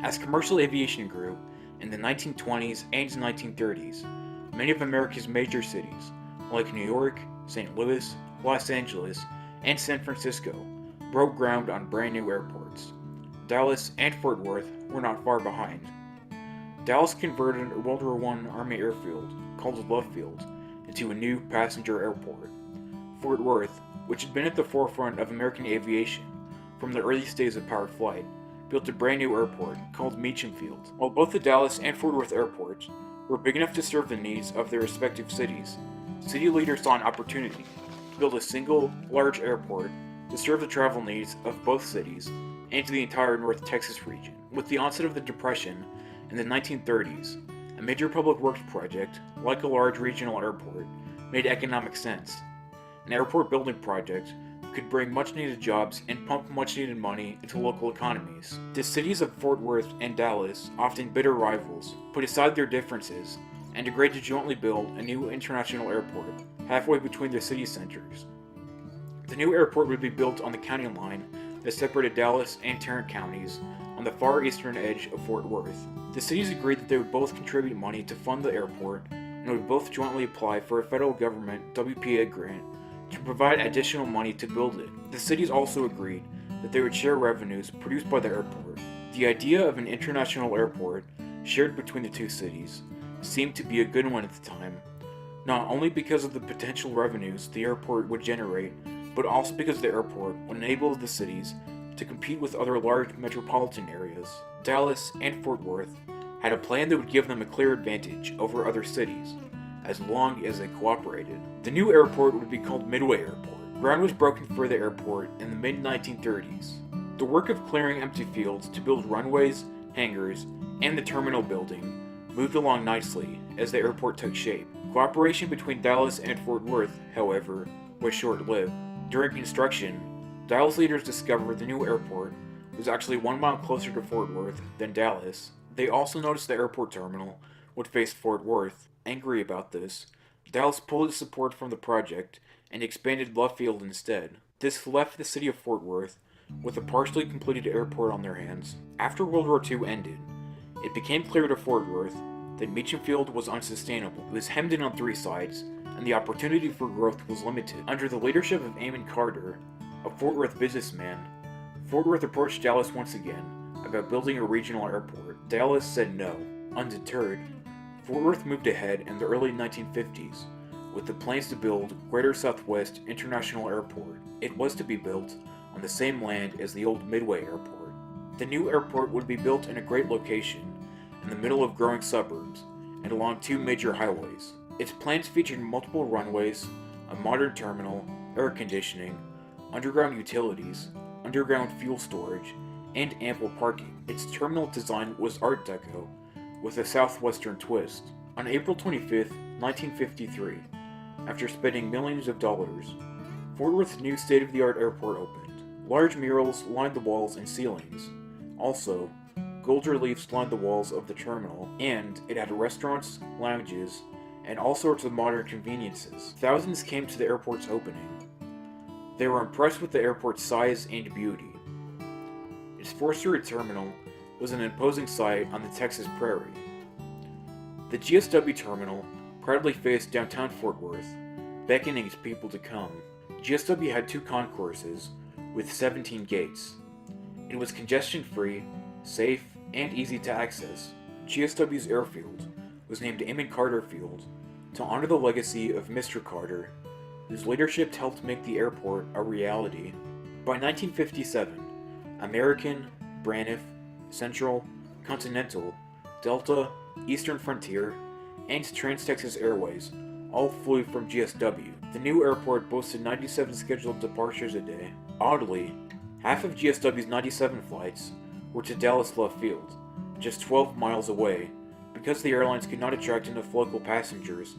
As commercial aviation grew in the 1920s and 1930s, many of America's major cities, like New York, St. Louis, Los Angeles, and San Francisco, broke ground on brand new airports. Dallas and Fort Worth were not far behind. Dallas converted a World War I Army airfield, called Love Field, into a new passenger airport. Fort Worth, which had been at the forefront of American aviation from the earliest days of powered flight, built a brand new airport called Meacham Field. While both the Dallas and Fort Worth airports were big enough to serve the needs of their respective cities, city leaders saw an opportunity to build a single, large airport to serve the travel needs of both cities and to the entire North Texas region. With the onset of the Depression in the 1930s, a major public works project, like a large regional airport, made economic sense. An airport building project could bring much needed jobs and pump much needed money into local economies. The cities of Fort Worth and Dallas, often bitter rivals, put aside their differences and agreed to jointly build a new international airport halfway between their city centers. The new airport would be built on the county line that separated Dallas and Tarrant counties on the far eastern edge of Fort Worth. The cities agreed that they would both contribute money to fund the airport and would both jointly apply for a federal government WPA grant to provide additional money to build it. The cities also agreed that they would share revenues produced by the airport. The idea of an international airport shared between the two cities seemed to be a good one at the time, not only because of the potential revenues the airport would generate, but also because the airport would enable the cities to compete with other large metropolitan areas. Dallas and Fort Worth had a plan that would give them a clear advantage over other cities, as long as they cooperated. The new airport would be called Midway Airport. Ground was broken for the airport in the mid-1930s. The work of clearing empty fields to build runways, hangars, and the terminal building moved along nicely as the airport took shape. Cooperation between Dallas and Fort Worth, however, was short-lived. During construction, Dallas leaders discovered the new airport was actually 1 mile closer to Fort Worth than Dallas. They also noticed the airport terminal would face Fort Worth. Angry about this, Dallas pulled its support from the project and expanded Love Field instead. This left the city of Fort Worth with a partially completed airport on their hands. After World War II ended, it became clear to Fort Worth that Meacham Field was unsustainable. It was hemmed in on three sides, and the opportunity for growth was limited. Under the leadership of Amon Carter, a Fort Worth businessman, Fort Worth approached Dallas once again about building a regional airport. Dallas said no. Undeterred, Fort Worth moved ahead in the early 1950s with the plans to build Greater Southwest International Airport. It was to be built on the same land as the old Midway Airport. The new airport would be built in a great location in the middle of growing suburbs and along two major highways. Its plans featured multiple runways, a modern terminal, air conditioning, underground utilities, underground fuel storage, and ample parking. Its terminal design was Art Deco, with a southwestern twist. On April 25, 1953, after spending millions of dollars, Fort Worth's new state-of-the-art airport opened. Large murals lined the walls and ceilings. Also, gold reliefs lined the walls of the terminal, and it had restaurants, lounges, and all sorts of modern conveniences. Thousands came to the airport's opening. They were impressed with the airport's size and beauty. Its four-story terminal was an imposing sight on the Texas prairie. The GSW terminal proudly faced downtown Fort Worth, beckoning its people to come. GSW had two concourses with 17 gates. It was congestion-free, safe, and easy to access. GSW's airfield was named Amon Carter Field to honor the legacy of Mr. Carter, whose leadership helped make the airport a reality. By 1957, American, Braniff, Central, Continental, Delta, Eastern Frontier, and Trans-Texas Airways all flew from GSW. The new airport boasted 97 scheduled departures a day. Oddly, half of GSW's 97 flights were to Dallas Love Field, just 12 miles away, because the airlines could not attract enough local passengers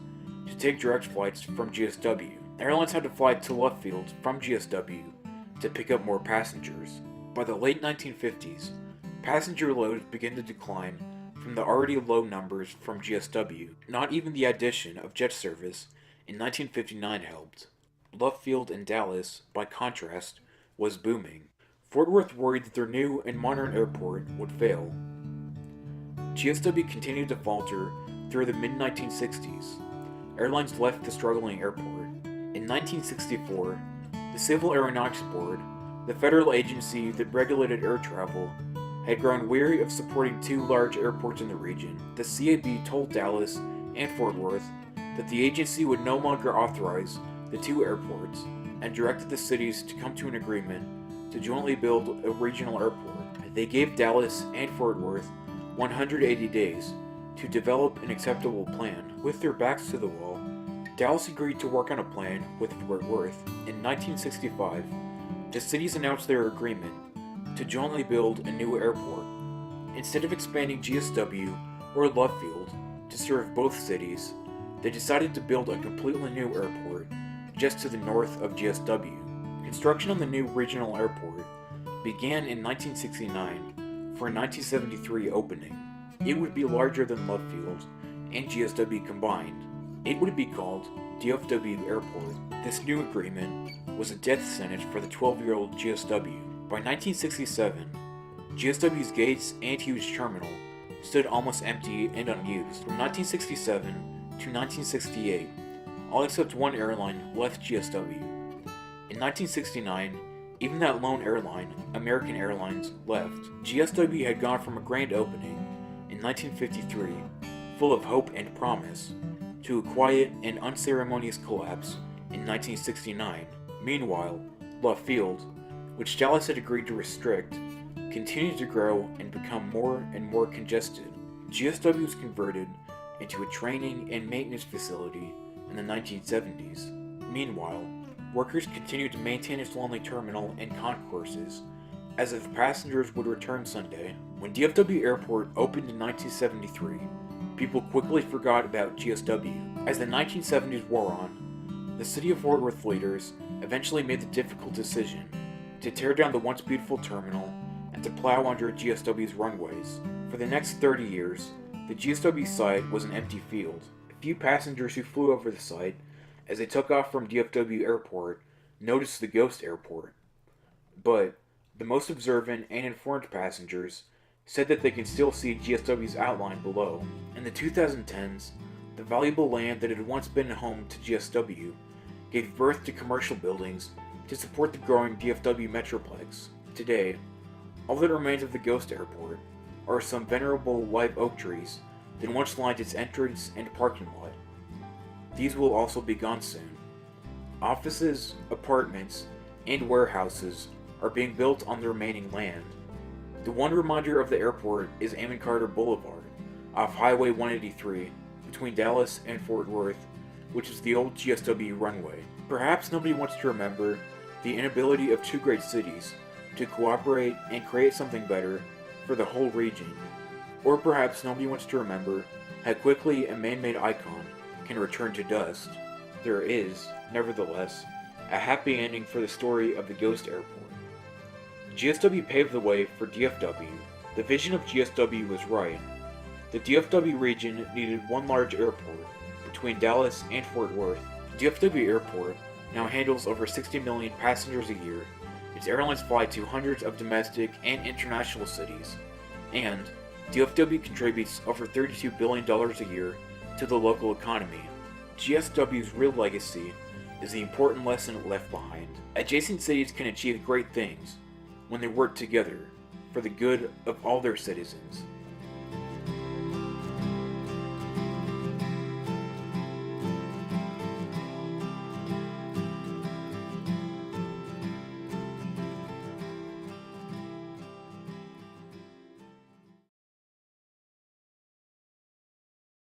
to take direct flights from GSW. Airlines had to fly to Love Field from GSW to pick up more passengers. By the late 1950s, passenger loads began to decline from the already low numbers from GSW. Not even the addition of jet service in 1959 helped. Love Field in Dallas, by contrast, was booming. Fort Worth worried that their new and modern airport would fail. GSW continued to falter through the mid-1960s. Airlines left the struggling airport. In 1964, the Civil Aeronautics Board, the federal agency that regulated air travel, had grown weary of supporting two large airports in the region. The CAB told Dallas and Fort Worth that the agency would no longer authorize the two airports and directed the cities to come to an agreement to jointly build a regional airport. They gave Dallas and Fort Worth 180 days to develop an acceptable plan. With their backs to the wall, Dallas agreed to work on a plan with Fort Worth. In 1965, the cities announced their agreement to jointly build a new airport. Instead of expanding GSW or Love Field to serve both cities, they decided to build a completely new airport just to the north of GSW. Construction on the new regional airport began in 1969 for a 1973 opening. It would be larger than Love Field and GSW combined. It would be called DFW Airport. This new agreement was a death sentence for the 12-year-old GSW. By 1967, GSW's gates and huge terminal stood almost empty and unused. From 1967 to 1968, all except one airline left GSW. In 1969, even that lone airline, American Airlines, left. GSW had gone from a grand opening in 1953, full of hope and promise, to a quiet and unceremonious collapse in 1969. Meanwhile, Love Field, which Dallas had agreed to restrict, continued to grow and become more and more congested. GSW was converted into a training and maintenance facility in the 1970s. Meanwhile, workers continued to maintain its lonely terminal and concourses as if passengers would return Sunday. When DFW Airport opened in 1973, people quickly forgot about GSW. As the 1970s wore on, the city of Fort Worth leaders eventually made the difficult decision to tear down the once beautiful terminal and to plow under GSW's runways. For the next 30 years, the GSW site was an empty field. A few passengers who flew over the site as they took off from DFW Airport noticed the ghost airport. But the most observant and informed passengers said that they could still see GSW's outline below. In the 2010s, the valuable land that had once been home to GSW gave birth to commercial buildings to support the growing DFW Metroplex. Today, all that remains of the ghost airport are some venerable live oak trees that once lined its entrance and parking lot. These will also be gone soon. Offices, apartments, and warehouses are being built on the remaining land. The one reminder of the airport is Amon Carter Boulevard, off Highway 183, between Dallas and Fort Worth, which is the old GSW runway. Perhaps nobody wants to remember the inability of two great cities to cooperate and create something better for the whole region. Or perhaps nobody wants to remember how quickly a man-made icon can return to dust. There is, nevertheless, a happy ending for the story of the ghost airport. GSW paved the way for DFW. The vision of GSW was right. The DFW region needed one large airport between Dallas and Fort Worth. DFW Airport now handles over 60 million passengers a year. Its airlines fly to hundreds of domestic and international cities, and DFW contributes over $32 billion a year to the local economy. GSW's real legacy is the important lesson it left behind. Adjacent cities can achieve great things when they work together for the good of all their citizens.